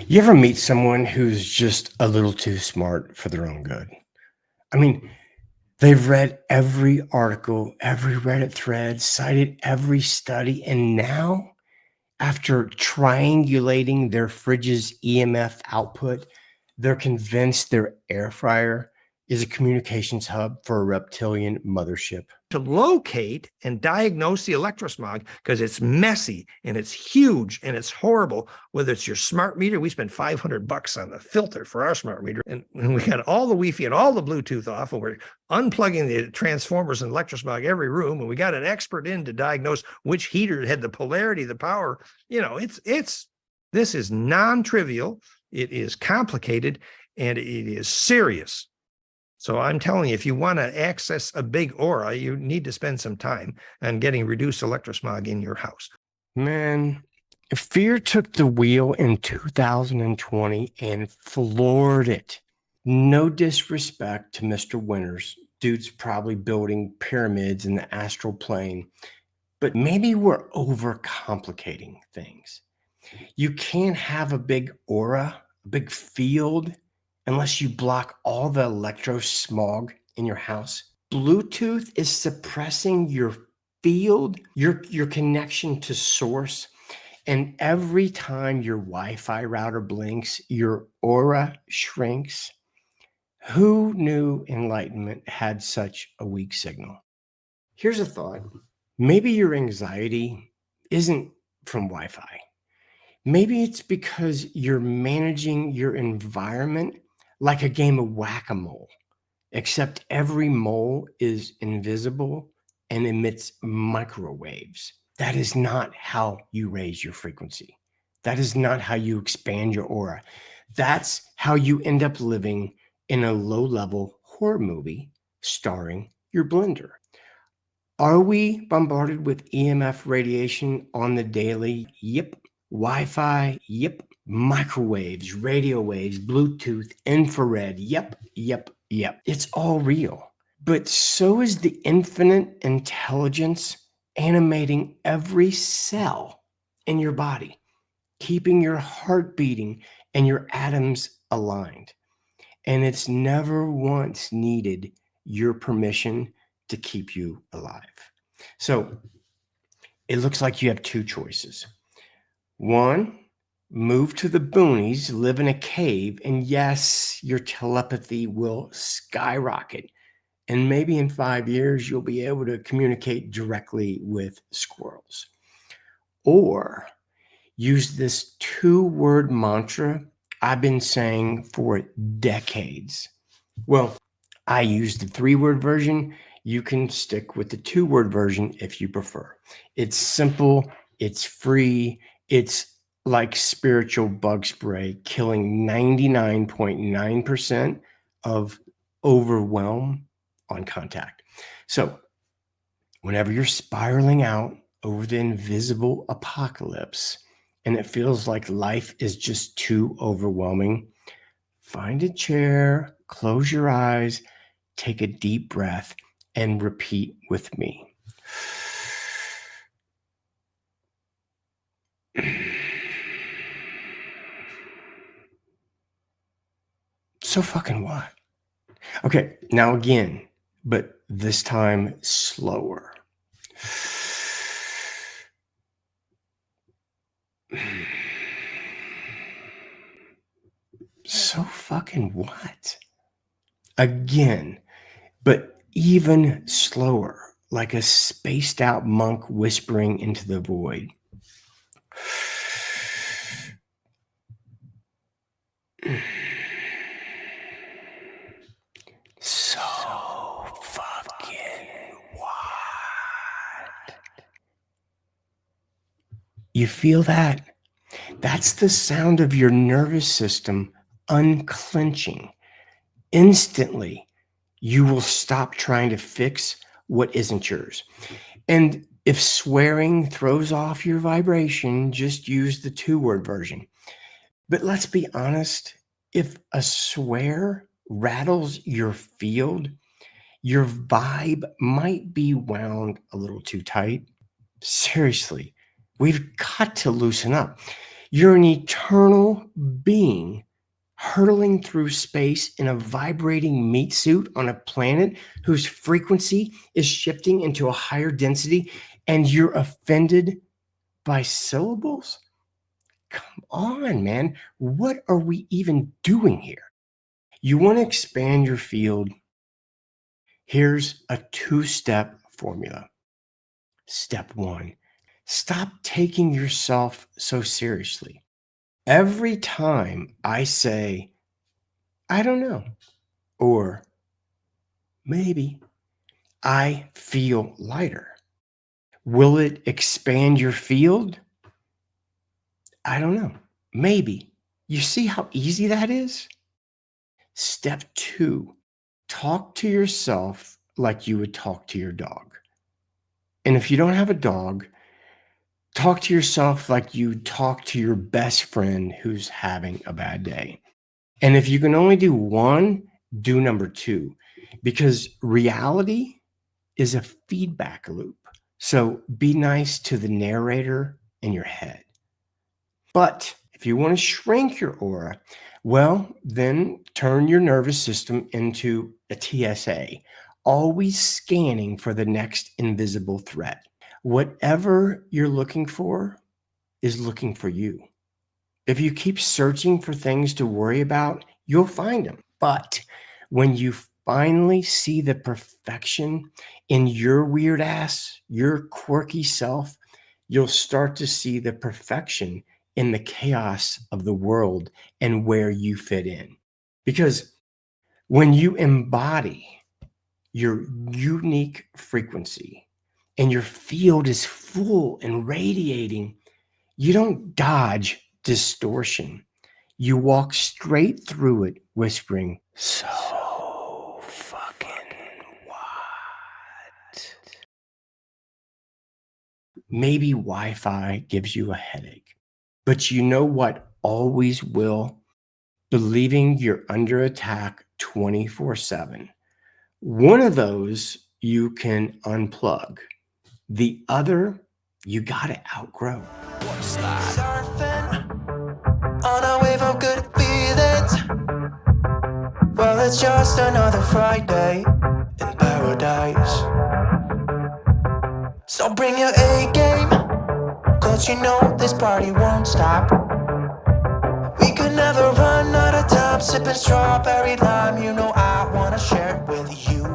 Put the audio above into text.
You ever meet someone who's just a little too smart for their own good? I mean, they've read every article, every Reddit thread, cited every study, and now, after triangulating their fridge's EMF output, they're convinced their air fryer is a communications hub for a reptilian mothership. To locate and diagnose the electrosmog because it's messy and it's huge and it's horrible. Whether it's your smart meter, we spent $500 on the filter for our smart meter, and we got all the Wi-Fi and all the Bluetooth off, and we're unplugging the transformers and electrosmog every room, and we got an expert in to diagnose which heater had the polarity, the power. This is non-trivial. It is complicated, and it is serious. So I'm telling you, if you want to access a big aura, you need to spend some time on getting reduced electrosmog in your house. Man, fear took the wheel in 2020 and floored it. No disrespect to Mr. Winters. Dude's probably building pyramids in the astral plane. But maybe we're overcomplicating things. You can't have a big aura, a big field, unless you block all the electro smog in your house. Bluetooth is suppressing your field, your connection to source. And every time your Wi-Fi router blinks, your aura shrinks. Who knew enlightenment had such a weak signal? Here's a thought. Maybe your anxiety isn't from Wi-Fi. Maybe it's because you're managing your environment like a game of whack-a-mole, except every mole is invisible and emits microwaves. That is not how you raise your frequency. That is not how you expand your aura. That's how you end up living in a low-level horror movie starring your blender. Are we bombarded with EMF radiation on the daily? Yep. Wi-Fi? Yep. Microwaves, radio waves, Bluetooth, infrared. Yep. It's all real. But so is the infinite intelligence animating every cell in your body, keeping your heart beating and your atoms aligned. And it's never once needed your permission to keep you alive. So it looks like you have two choices. One, move to the boonies, live in a cave, and yes, your telepathy will skyrocket. And maybe in 5 years, you'll be able to communicate directly with squirrels. Or use this 2-word mantra I've been saying for decades. Well, I use the 3-word version. You can stick with the 2-word version if you prefer. It's simple, it's free, it's like spiritual bug spray, killing 99.9% of overwhelm on contact. So whenever you're spiraling out over the invisible apocalypse and it feels like life is just too overwhelming, find a chair, close your eyes, take a deep breath, and repeat with me. So fucking what? Okay, now again, but this time slower. So fucking what? Again, but even slower, like a spaced out monk whispering into the void. So fucking what? You feel that? That's the sound of your nervous system unclenching. Instantly, you will stop trying to fix what isn't yours. And if swearing throws off your vibration, just use the 2-word version. But let's be honest, if a swear rattles your field, your vibe might be wound a little too tight. Seriously, we've got to loosen up. You're an eternal being hurtling through space in a vibrating meat suit on a planet whose frequency is shifting into a higher density, and you're offended by syllables? Come on, man. What are we even doing here? You want to expand your field? Here's a 2-step formula. Step 1, stop taking yourself so seriously. Every time I say, I don't know, or maybe, I feel lighter, will it expand your field? I don't know. Maybe. You see how easy that is? Step 2, talk to yourself like you would talk to your dog. And if you don't have a dog, talk to yourself like you talk to your best friend who's having a bad day. And if you can only do one, do number 2, because reality is a feedback loop. So be nice to the narrator in your head. But if you want to shrink your aura, well, then turn your nervous system into a TSA, always scanning for the next invisible threat. Whatever you're looking for is looking for you. If you keep searching for things to worry about, you'll find them. But when you finally see the perfection in your weird ass, your quirky self, you'll start to see the perfection in the chaos of the world and where you fit in. Because when you embody your unique frequency and your field is full and radiating, you don't dodge distortion. You walk straight through it, whispering, so fucking what? Maybe Wi-Fi gives you a headache, but you know what always will? Believing you're under attack 24/7. One of those you can unplug. The other, you gotta outgrow. Surfing on a wave of good feelings. Well, it's just another Friday in paradise. So bring your A game, cause you know this party won't stop. We could never run out of time, sipping strawberry lime. You know I wanna share it with you.